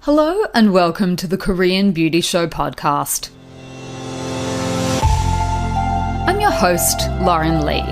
Hello and welcome to the Korean Beauty Show podcast. I'm your host, Lauren Lee,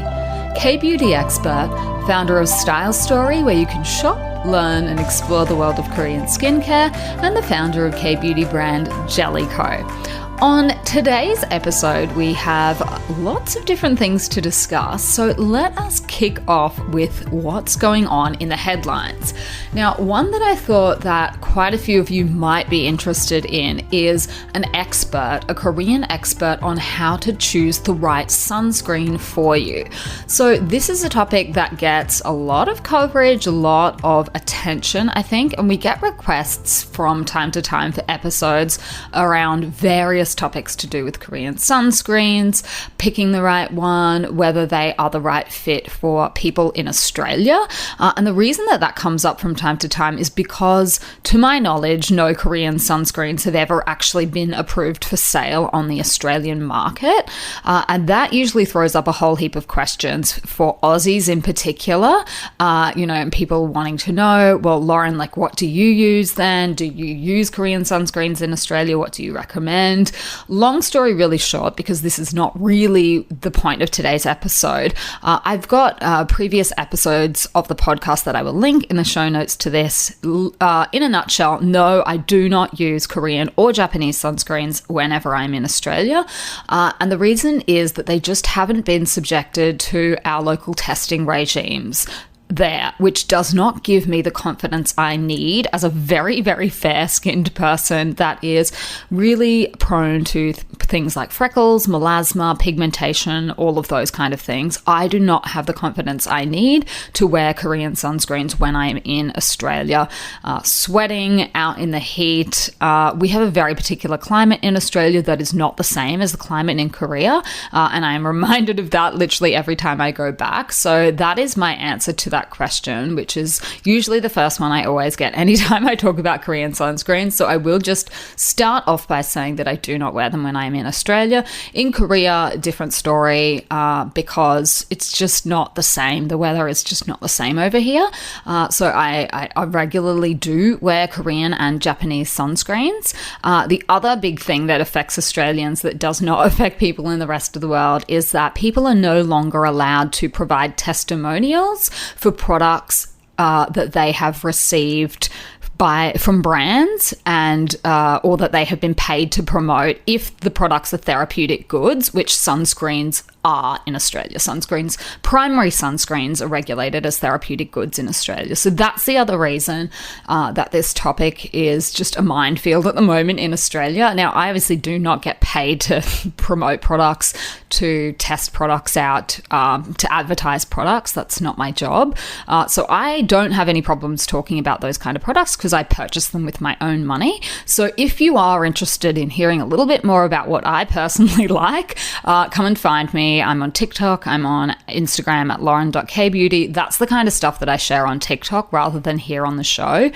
K-beauty expert, founder of Style Story, where you can shop, learn and explore the world of Korean skincare, and the founder of K-beauty brand Jellyco. On today's episode, we have lots of different things to discuss, so let us kick off with what's going on in the headlines. Now, one that I thought that quite a few of you might be interested in is an expert, a Korean expert on how to choose the right sunscreen for you. So this is a topic that gets a lot of coverage, a lot of attention, I think, and we get requests from time to time for episodes around various topics to do with Korean sunscreens, picking the right one, whether they are the right fit for people in Australia. And the reason that comes up from time to time is because, to my knowledge, no Korean sunscreens have ever actually been approved for sale on the Australian market. And that usually throws up a whole heap of questions for Aussies in particular, and people wanting to know, well, Lauren, what do you use then? Do you use Korean sunscreens in Australia? What do you recommend? Long story really short, because this is not really the point of today's episode. I've got previous episodes of the podcast that I will link in the show notes to this. In a nutshell, no, I do not use Korean or Japanese sunscreens whenever I'm in Australia. And the reason is that they just haven't been subjected to our local testing regimes there, which does not give me the confidence I need as a very, very fair-skinned person that is really prone to things like freckles, melasma, pigmentation, all of those kind of things. I do not have the confidence I need to wear Korean sunscreens when I'm in Australia. Sweating out in the heat. We have a very particular climate in Australia that is not the same as the climate in Korea, and I am reminded of that literally every time I go back. So that is my answer to that question, which is usually the first one I always get anytime I talk about Korean sunscreens. So I will just start off by saying that I do not wear them when I'm in Australia. In Korea, different story, because it's just not the same. The weather is just not the same over here. So I regularly do wear Korean and Japanese sunscreens. The other big thing that affects Australians that does not affect people in the rest of the world is that people are no longer allowed to provide testimonials for products that they have received from brands and or that they have been paid to promote if the products are therapeutic goods, which sunscreens are in Australia. Primary sunscreens are regulated as therapeutic goods in Australia. So that's the other reason that this topic is just a minefield at the moment in Australia. Now, I obviously do not get paid to promote products, to test products out, to advertise products. That's not my job. So I don't have any problems talking about those kind of products because I purchase them with my own money. So if you are interested in hearing a little bit more about what I personally like, come and find me. I'm on TikTok. I'm on Instagram at lauren.kbeauty. That's the kind of stuff that I share on TikTok rather than here on the show,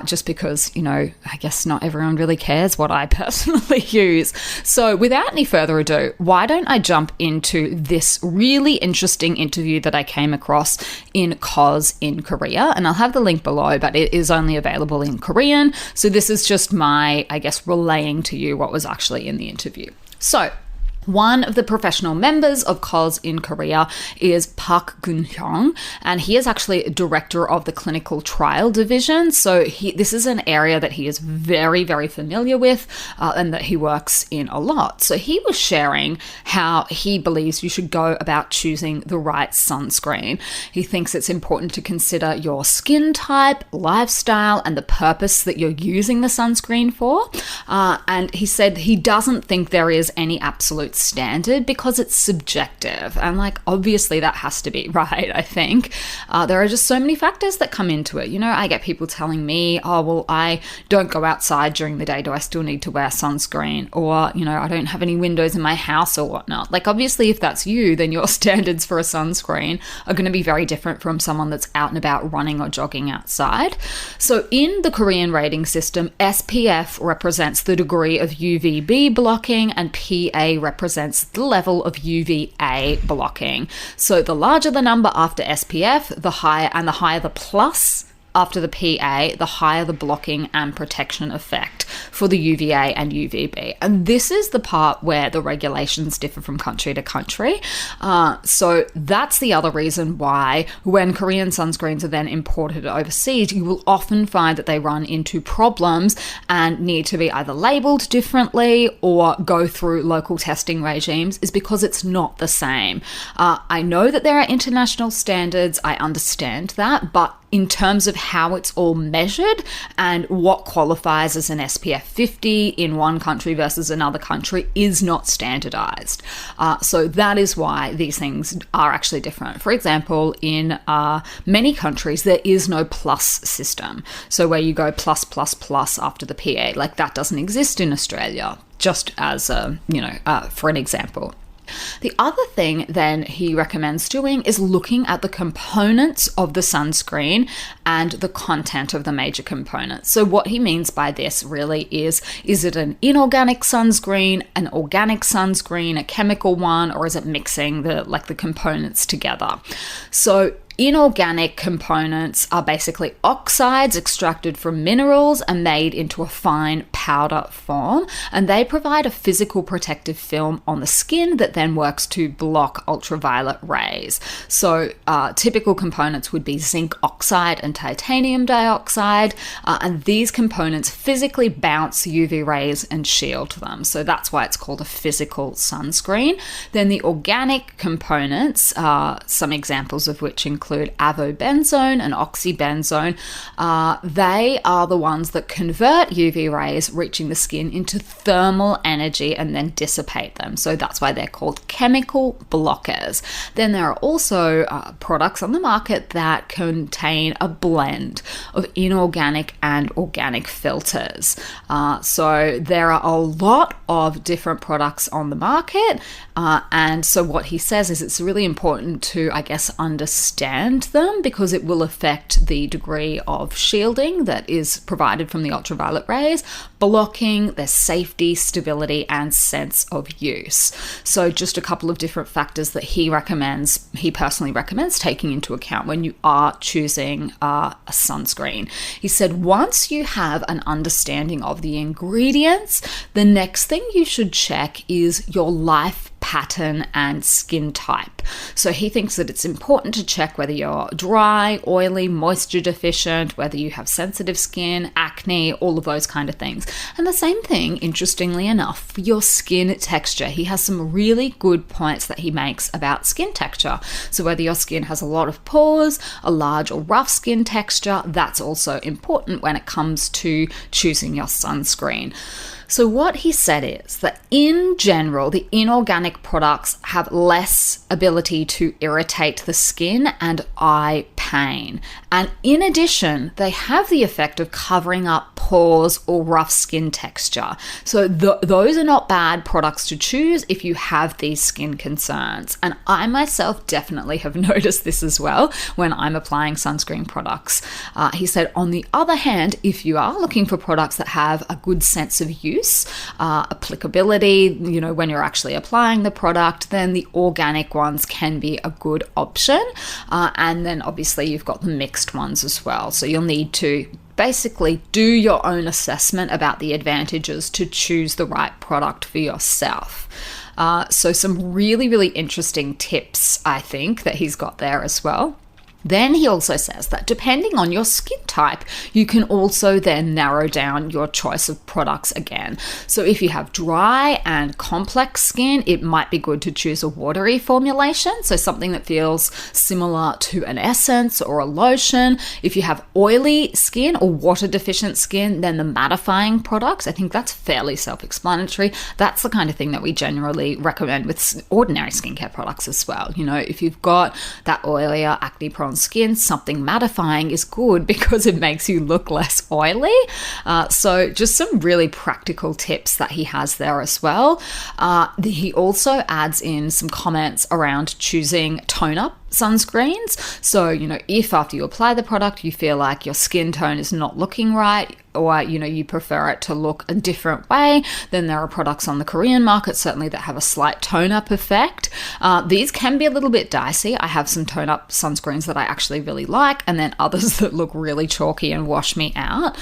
just because, I guess not everyone really cares what I personally use. So without any further ado, why don't I jump into this really interesting interview that I came across in KOZ in Korea, and I'll have the link below, but it is only available in Korean. So this is just my, relaying to you what was actually in the interview. So one of the professional members of KOZ in Korea is Park Gun-hyung, and he is actually director of the clinical trial division. So this is an area that he is very, very familiar with and that he works in a lot. So he was sharing how he believes you should go about choosing the right sunscreen. He thinks it's important to consider your skin type, lifestyle, and the purpose that you're using the sunscreen for. And he said he doesn't think there is any absolute standard because it's subjective, and obviously that has to be right. I think there are just so many factors that come into it. I get people telling me, oh well, I don't go outside during the day, do I still need to wear sunscreen? Or I don't have any windows in my house or whatnot. Obviously if that's you, then your standards for a sunscreen are going to be very different from someone that's out and about running or jogging outside. So in the Korean rating system, SPF represents the degree of UVB blocking and PA represents the level of UVA blocking. So the larger the number after SPF, the higher the plus after the PA, the higher the blocking and protection effect for the UVA and UVB. And this is the part where the regulations differ from country to country. So that's the other reason why when Korean sunscreens are then imported overseas, you will often find that they run into problems and need to be either labeled differently or go through local testing regimes, is because it's not the same. I know that there are international standards, I understand that, but in terms of how it's all measured and what qualifies as an SPF 50 in one country versus another country is not standardized. So that is why these things are actually different. For example, in many countries, there is no plus system. So where you go plus, plus, plus after the PA, like that doesn't exist in Australia, just as, for an example. The other thing then he recommends doing is looking at the components of the sunscreen and the content of the major components. So what he means by this really is it an inorganic sunscreen, an organic sunscreen, a chemical one, or is it mixing the components together? So inorganic components are basically oxides extracted from minerals and made into a fine powder form, and they provide a physical protective film on the skin that then works to block ultraviolet rays. So typical components would be zinc oxide and titanium dioxide, and these components physically bounce UV rays and shield them. So that's why it's called a physical sunscreen. Then the organic components, some examples of which include avobenzone and oxybenzone. They are the ones that convert UV rays reaching the skin into thermal energy and then dissipate them. So that's why they're called chemical blockers. Then there are also products on the market that contain a blend of inorganic and organic filters. So there are a lot of different products on the market. And so what he says is it's really important to, I guess, understand them, because it will affect the degree of shielding that is provided from the ultraviolet rays, blocking, their safety, stability, and sense of use. So just a couple of different factors that he personally recommends taking into account when you are choosing a sunscreen. He said once you have an understanding of the ingredients, the next thing you should check is your life pattern and skin type. So he thinks that it's important to check whether you're dry, oily, moisture deficient, whether you have sensitive skin, acne, all of those kind of things. And the same thing, interestingly enough, for your skin texture. He has some really good points that he makes about skin texture. So whether your skin has a lot of pores, a large or rough skin texture, that's also important when it comes to choosing your sunscreen. So what he said is that in general, the inorganic products have less ability to irritate the skin and eye pain. And in addition, they have the effect of covering up pores or rough skin texture. So those are not bad products to choose if you have these skin concerns. And I myself definitely have noticed this as well when I'm applying sunscreen products. He said, on the other hand, if you are looking for products that have a good sense of use, applicability, when you're actually applying the product, then the organic ones can be a good option. And then obviously you've got the mixed ones as well. So you'll need to basically do your own assessment about the advantages to choose the right product for yourself. So some really, really interesting tips, I think, that he's got there as well. Then he also says that depending on your skin type, you can also then narrow down your choice of products again. So if you have dry and complex skin, it might be good to choose a watery formulation, so something that feels similar to an essence or a lotion. If you have oily skin or water deficient skin, then the mattifying products, I think that's fairly self-explanatory. That's the kind of thing that we generally recommend with ordinary skincare products as well. If you've got that oilier, acne-prone skin, something mattifying is good because it makes you look less oily. So just some really practical tips that he has there as well. He also adds in some comments around choosing tone-up sunscreens. So, if after you apply the product, you feel like your skin tone is not looking right, or, you prefer it to look a different way, then there are products on the Korean market, certainly, that have a slight tone-up effect. These can be a little bit dicey. I have some tone-up sunscreens that I actually really like, and then others that look really chalky and wash me out.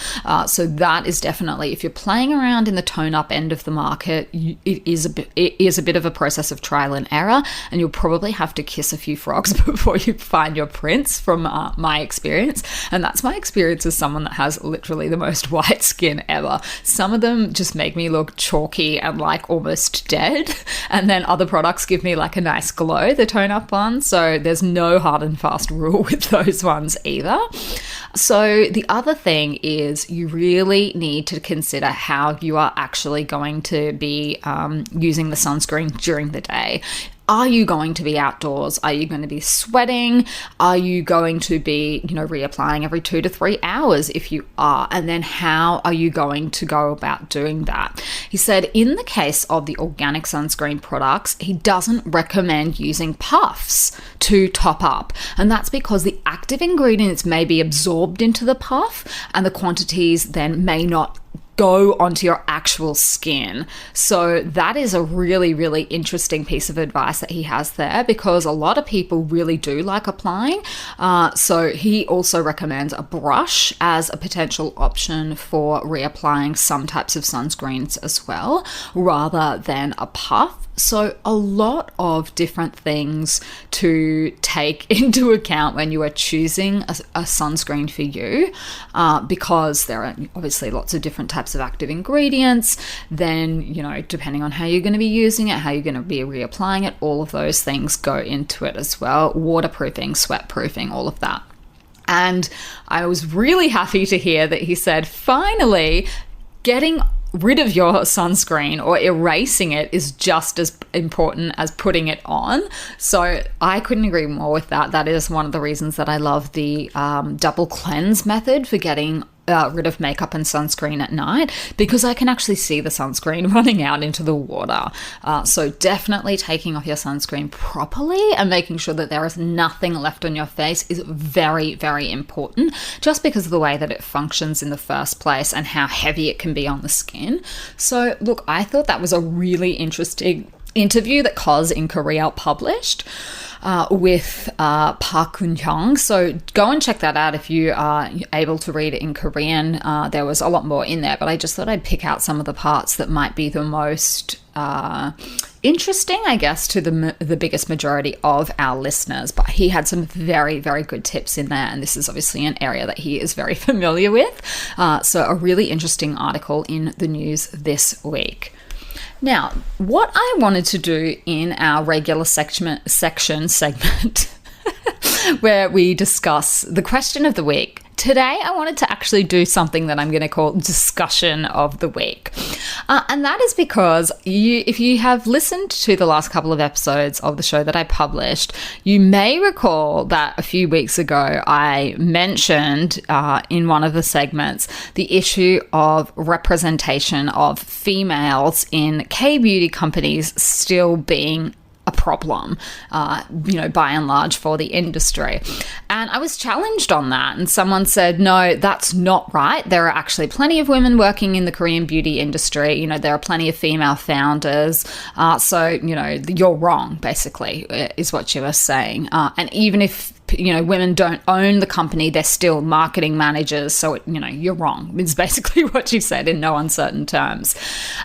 So that is definitely, if you're playing around in the tone-up end of the market, it is a bit of a process of trial and error, and you'll probably have to kiss a few frogs before you find your prince, from my experience. And that's my experience as someone that has literally the most white skin ever. Some of them just make me look chalky and like almost dead, and then other products give me like a nice glow, the tone up ones. So there's no hard and fast rule with those ones either. So the other thing is, you really need to consider how you are actually going to be using the sunscreen during the day. Are you going to be outdoors? Are you going to be sweating? Are you going to be, reapplying every 2 to 3 hours if you are? And then how are you going to go about doing that? He said in the case of the organic sunscreen products, he doesn't recommend using puffs to top up. And that's because the active ingredients may be absorbed into the puff, and the quantities then may not go onto your actual skin. So that is a really, really interesting piece of advice that he has there, because a lot of people really do like applying. So he also recommends a brush as a potential option for reapplying some types of sunscreens as well, rather than a puff. So a lot of different things to take into account when you are choosing a sunscreen for you, because there are obviously lots of different types of active ingredients. Then, depending on how you're going to be using it, how you're going to be reapplying it, all of those things go into it as well. Waterproofing, sweat-proofing, all of that. And I was really happy to hear that he said, finally, getting rid of your sunscreen or erasing it is just as important as putting it on. So I couldn't agree more with that. That is one of the reasons that I love the double cleanse method for getting rid of makeup and sunscreen at night, because I can actually see the sunscreen running out into the water. So definitely taking off your sunscreen properly and making sure that there is nothing left on your face is very, very important, just because of the way that it functions in the first place and how heavy it can be on the skin. So look, I thought that was a really interesting interview that Cos in Korea published with Park Kun-hyung. So go and check that out if you are able to read it in Korean. There was a lot more in there, but I just thought I'd pick out some of the parts that might be the most interesting, I guess, to the biggest majority of our listeners. But he had some very, very good tips in there, and this is obviously an area that he is very familiar with. So a really interesting article in the news this week. Now, what I wanted to do in our regular segment where we discuss the question of the week, today I wanted to actually do something that I'm going to call discussion of the week. And that is because if you have listened to the last couple of episodes of the show that I published, you may recall that a few weeks ago I mentioned in one of the segments the issue of representation of females in K-beauty companies still being a problem, by and large for the industry. And I was challenged on that, and someone said, no, that's not right. There are actually plenty of women working in the Korean beauty industry. There are plenty of female founders. So, you're wrong, basically, is what she was saying. And even if women don't own the company, they're still marketing managers. So, you're wrong. It's basically what she said in no uncertain terms.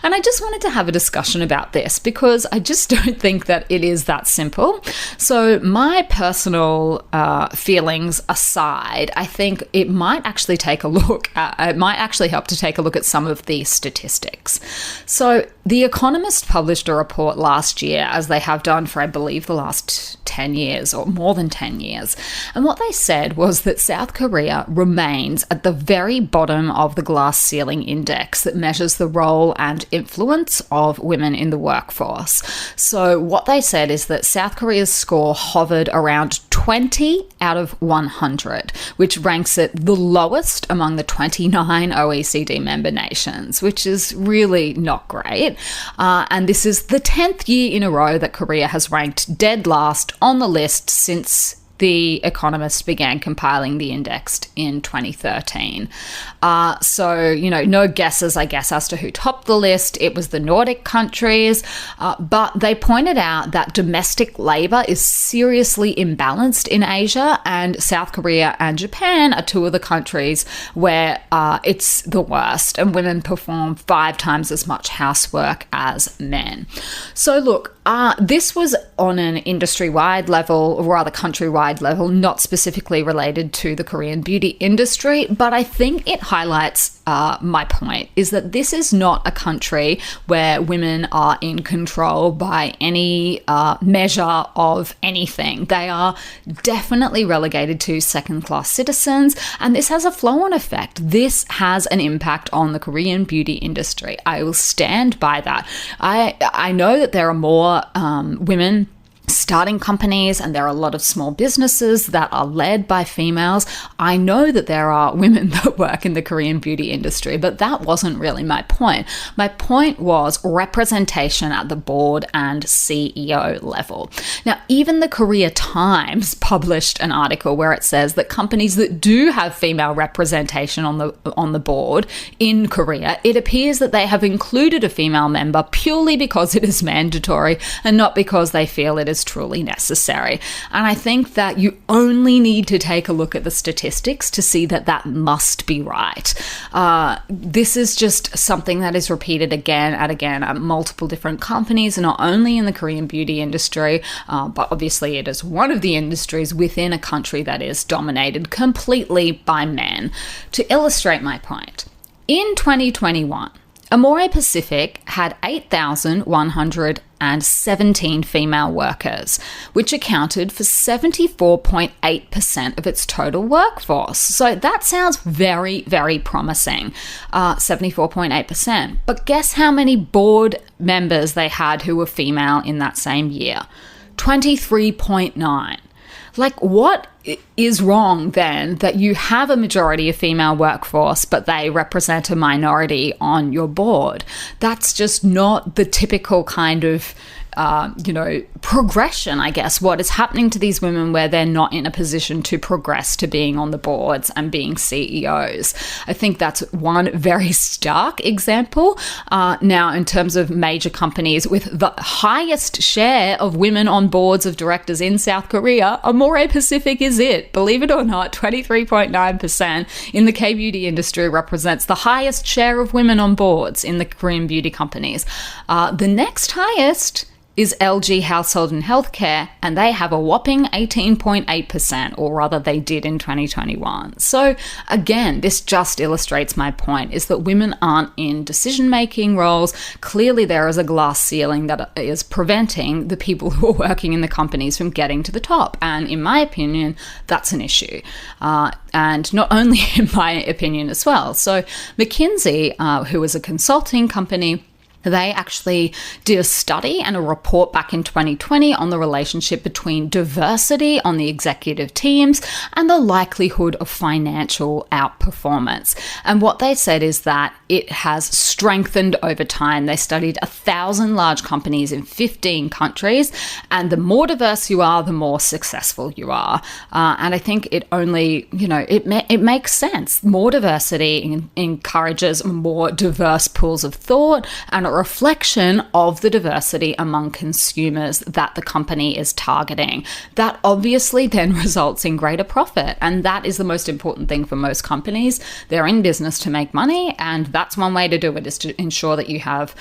And I just wanted to have a discussion about this, because I just don't think that it is that simple. So my personal feelings aside, I think it might actually help to take a look at some of the statistics. So The Economist published a report last year, as they have done for, I believe, the last 10 years or more than 10 years. companies. And what they said was that South Korea remains at the very bottom of the glass ceiling index that measures the role and influence of women in the workforce. So what they said is that South Korea's score hovered around 20 out of 100, which ranks it the lowest among the 29 OECD member nations, which is really not great. And this is the 10th year in a row that Korea has ranked dead last on the list since The Economist began compiling the index in 2013. So, no guesses, I guess, as to who topped the list. It was the Nordic countries, but they pointed out that domestic labor is seriously imbalanced in Asia, and South Korea and Japan are two of the countries where it's the worst, and women perform 5 times as much housework as men. So look, this was on an industry-wide level, or rather country-wide level, not specifically related to the Korean beauty industry, but I think it highlights my point, is that this is not a country where women are in control by any measure of anything. They are definitely relegated to second-class citizens, and this has a flow-on effect. This has an impact on the Korean beauty industry. I will stand by that. I know that there are more women starting companies, and there are a lot of small businesses that are led by females. I know that there are women that work in the Korean beauty industry, but that wasn't really my point. My point was representation at the board and CEO level. Now, even the Korea Times published an article where it says that companies that do have female representation on the board in Korea, it appears that they have included a female member purely because it is mandatory and not because they feel it is truly necessary. And I think that you only need to take a look at the statistics to see that that must be right. This is just something that is repeated again and again at multiple different companies, not only in the Korean beauty industry, but obviously it is one of the industries within a country that is dominated completely by men. To illustrate my point, in 2021, Amore Pacific had 8,117 female workers, which accounted for 74.8% of its total workforce. So that sounds very, very promising, 74.8%. But guess how many board members they had who were female in that same year? 23.9. Like, what is wrong then that you have a majority of female workforce, but they represent a minority on your board? That's just not the typical kind of progression, I guess, what is happening to these women where they're not in a position to progress to being on the boards and being CEOs. I think that's one very stark example. Now, in terms of major companies with the highest share of women on boards of directors in South Korea, Amore Pacific is it. Believe it or not, 23.9% in the K-beauty industry represents the highest share of women on boards in the Korean beauty companies. The next highest is LG Household and Healthcare, and they have a whopping 18.8%, or rather they did in 2021. So again, this just illustrates my point, is that women aren't in decision-making roles. Clearly there is a glass ceiling that is preventing the people who are working in the companies from getting to the top. And in my opinion, that's an issue. And not only in my opinion as well. So McKinsey, who is a consulting company, they actually did a study and a report back in 2020 on the relationship between diversity on the executive teams and the likelihood of financial outperformance. And what they said is that it has strengthened over time. They studied 1,000 large companies in 15 countries, and the more diverse you are, the more successful you are. And I think it only, it makes sense. More diversity encourages more diverse pools of thought and a reflection of the diversity among consumers that the company is targeting. That obviously then results in greater profit, and that is the most important thing for most companies. They're in business to make money, and that's one way to do it, is to ensure that you have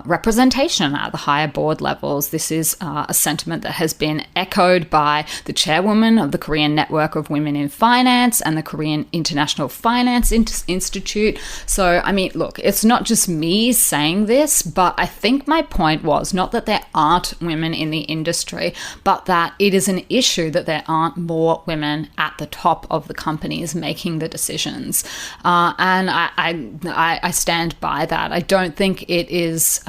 representation at the higher board levels. This is a sentiment that has been echoed by the chairwoman of the Korean Network of Women in Finance and the Korean International Finance Institute. So, I mean, look, it's not just me saying this. this, but I think my point was not that there aren't women in the industry, but that it is an issue that there aren't more women at the top of the companies making the decisions. And I stand by that. I don't think it is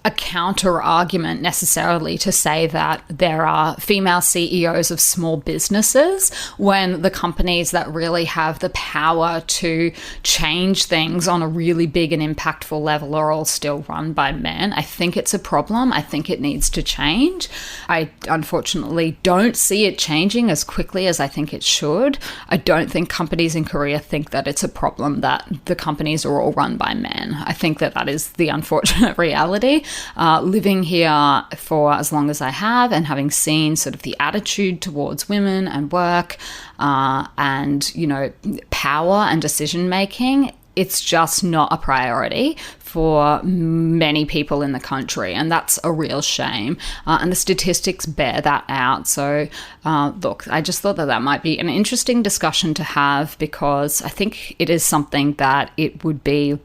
a counter argument necessarily to say that there are female CEOs of small businesses when the companies that really have the power to change things on a really big and impactful level are all still run by men. I think it's a problem. I think it needs to change. I unfortunately don't see it changing as quickly as I think it should. I don't think companies in Korea think that it's a problem that the companies are all run by men. I think that that is the unfortunate reality. Living here for as long as I have and having seen sort of the attitude towards women and work and, you know, power and decision making, it's just not a priority for many people in the country, and that's a real shame. And the statistics bear that out. So, look, I just thought that that might be an interesting discussion to have, because I think it is something that it would be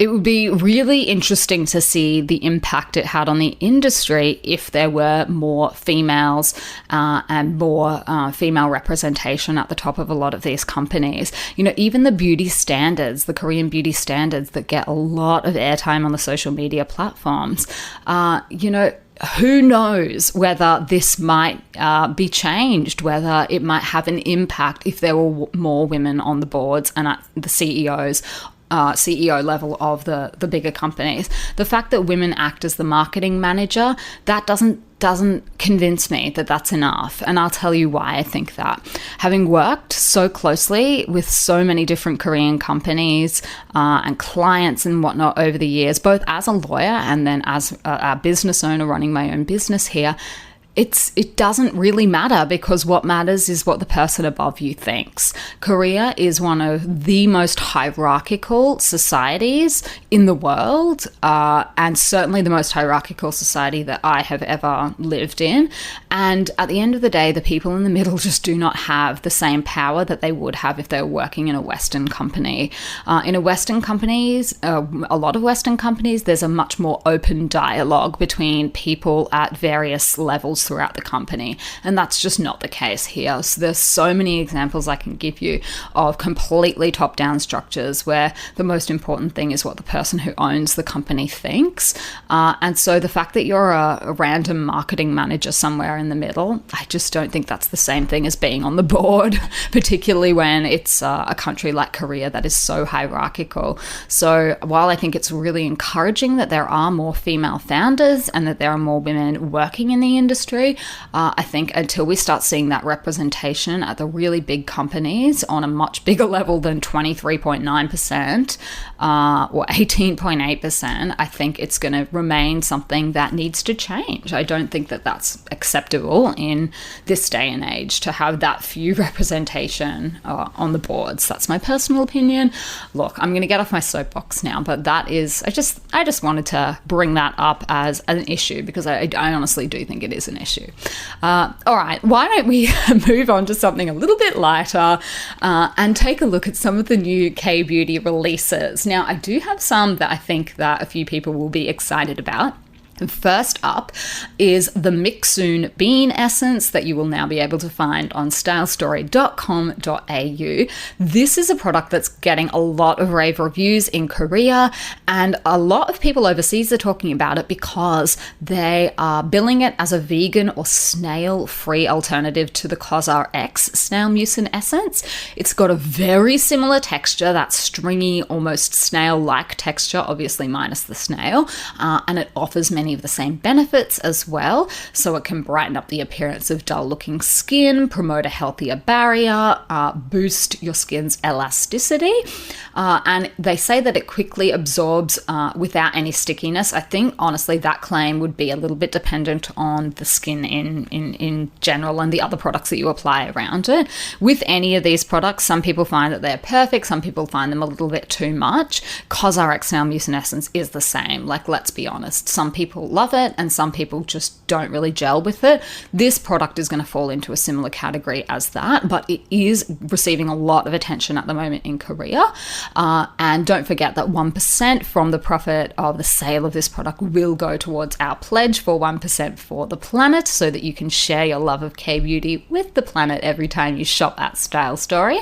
really interesting to see the impact it had on the industry if there were more females and more female representation at the top of a lot of these companies. You know, even the beauty standards, the Korean beauty standards that get a lot of airtime on the social media platforms, you know, who knows whether this might be changed, whether it might have an impact if there were more women on the boards and at the CEO level of the bigger companies. The fact that women act as the marketing manager, that doesn't convince me that that's enough. And I'll tell you why I think that. Having worked so closely with so many different Korean companies and clients and whatnot over the years, both as a lawyer and then as a business owner running my own business here, it doesn't really matter, because what matters is what the person above you thinks. Korea is one of the most hierarchical societies in the world, and certainly the most hierarchical society that I have ever lived in. And at the end of the day, the people in the middle just do not have the same power that they would have if they were working in a Western company. In a Western companies, a lot of Western companies, there's a much more open dialogue between people at various levels throughout the company, and that's just not the case here. So there's so many examples I can give you of completely top-down structures where the most important thing is what the person who owns the company thinks, and so the fact that you're a random marketing manager somewhere in the middle, I just don't think that's the same thing as being on the board, particularly when it's a country like Korea that is so hierarchical. So while I think it's really encouraging that there are more female founders and that there are more women working in the industry, I think until we start seeing that representation at the really big companies on a much bigger level than 23.9% or 18.8%, I think it's going to remain something that needs to change. I don't think that that's acceptable in this day and age to have that few representation on the boards. That's my personal opinion. Look, I'm going to get off my soapbox now, but that is, I just wanted to bring that up as an issue, because I honestly do think it is an issue. All right, why don't we move on to something a little bit lighter and take a look at some of the new K-beauty releases. Now, I do have some that I think that a few people will be excited about. First up is the Mixsoon Bean Essence that you will now be able to find on stylestory.com.au. This is a product that's getting a lot of rave reviews in Korea, and a lot of people overseas are talking about it because they are billing it as a vegan or snail-free alternative to the COSRX snail mucin essence. It's got a very similar texture, that stringy, almost snail-like texture, obviously minus the snail, and it offers many of the same benefits as well. So it can brighten up the appearance of dull-looking skin, promote a healthier barrier, boost your skin's elasticity, and they say that it quickly absorbs without any stickiness. I think, honestly, that claim would be a little bit dependent on the skin in general and the other products that you apply around it. With any of these products, some people find that they're perfect, some people find them a little bit too much. COSRX Snail Mucin Essence is the same. Like, let's be honest, some people people love it and some people just don't really gel with it. This product is going to fall into a similar category as that, but it is receiving a lot of attention at the moment in Korea. And don't forget that 1% from the profit of the sale of this product will go towards our pledge for 1% for the planet, so that you can share your love of K-beauty with the planet every time you shop at Style Story.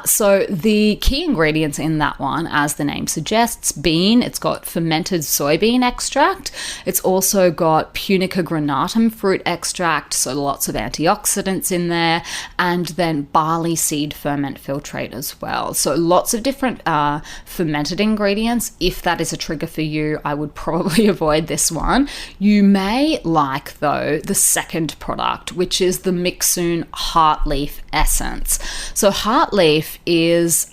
So the key ingredients in that one, as the name suggests, bean. It's got fermented soybean extract. It's also got Punica granatum fruit extract, so lots of antioxidants in there, and then barley seed ferment filtrate as well. So lots of different fermented ingredients. If that is a trigger for you, I would probably avoid this one. You may like, though, the second product, which is the Mixsoon Heartleaf Essence. So Heartleaf is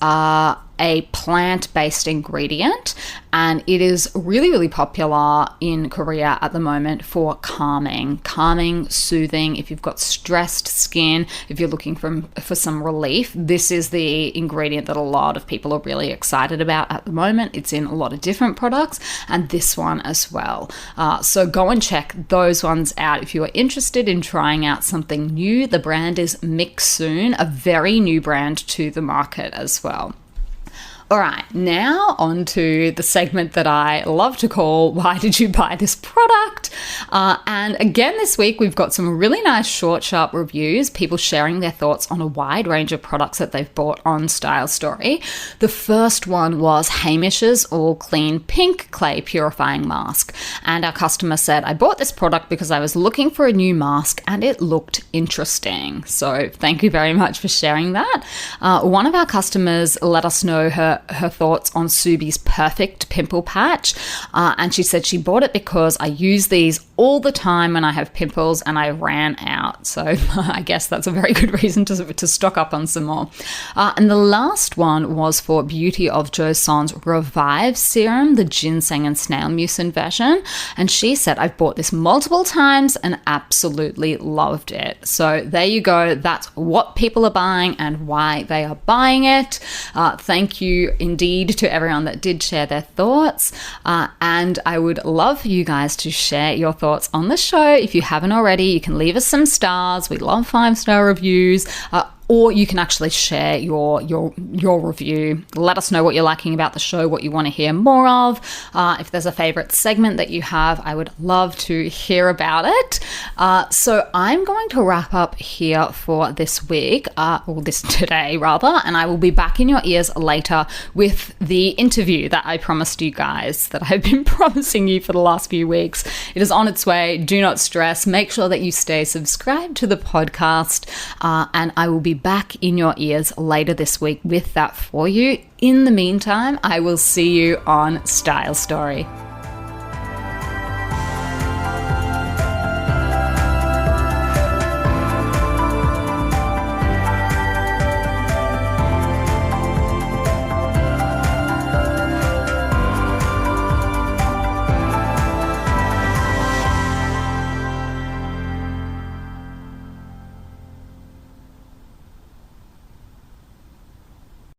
a plant-based ingredient, and it is really, really popular in Korea at the moment for calming, soothing. If you've got stressed skin, if you're looking for some relief, this is the ingredient that a lot of people are really excited about at the moment. It's in a lot of different products, and this one as well. So go and check those ones out if you are interested in trying out something new. The brand is Mixsoon, a very new brand to the market as well. All right, now on to the segment that I love to call Why Did You Buy This Product? And again, this week we've got some really nice short, sharp reviews, people sharing their thoughts on a wide range of products that they've bought on Style Story. The first one was Heimish's All Clean Pink Clay Purifying Mask. And our customer said, I bought this product because I was looking for a new mask and it looked interesting. So thank you very much for sharing that. One of our customers let us know her thoughts on Subi's Perfect Pimple Patch, and she said she bought it because I use these all the time when I have pimples and I ran out. So I guess that's a very good reason to stock up on some more. And the last one was for Beauty of Joseon's Revive Serum, the ginseng and snail mucin version, and she said, I've bought this multiple times and absolutely loved it. So there you go. That's what people are buying and why they are buying it. Thank you indeed to everyone that did share their thoughts, and I would love for you guys to share your thoughts on the show. If you haven't already, you can leave us some stars. We love 5-star reviews. Or you can actually share your review. Let us know what you're liking about the show, what you want to hear more of. If there's a favorite segment that you have, I would love to hear about it. So I'm going to wrap up here for this week, or this today rather, and I will be back in your ears later with the interview that I promised you guys, that I've been promising you for the last few weeks. It is on its way. Do not stress. Make sure that you stay subscribed to the podcast, and I will be back in your ears later this week with that for you. In the meantime, I will see you on Style Story.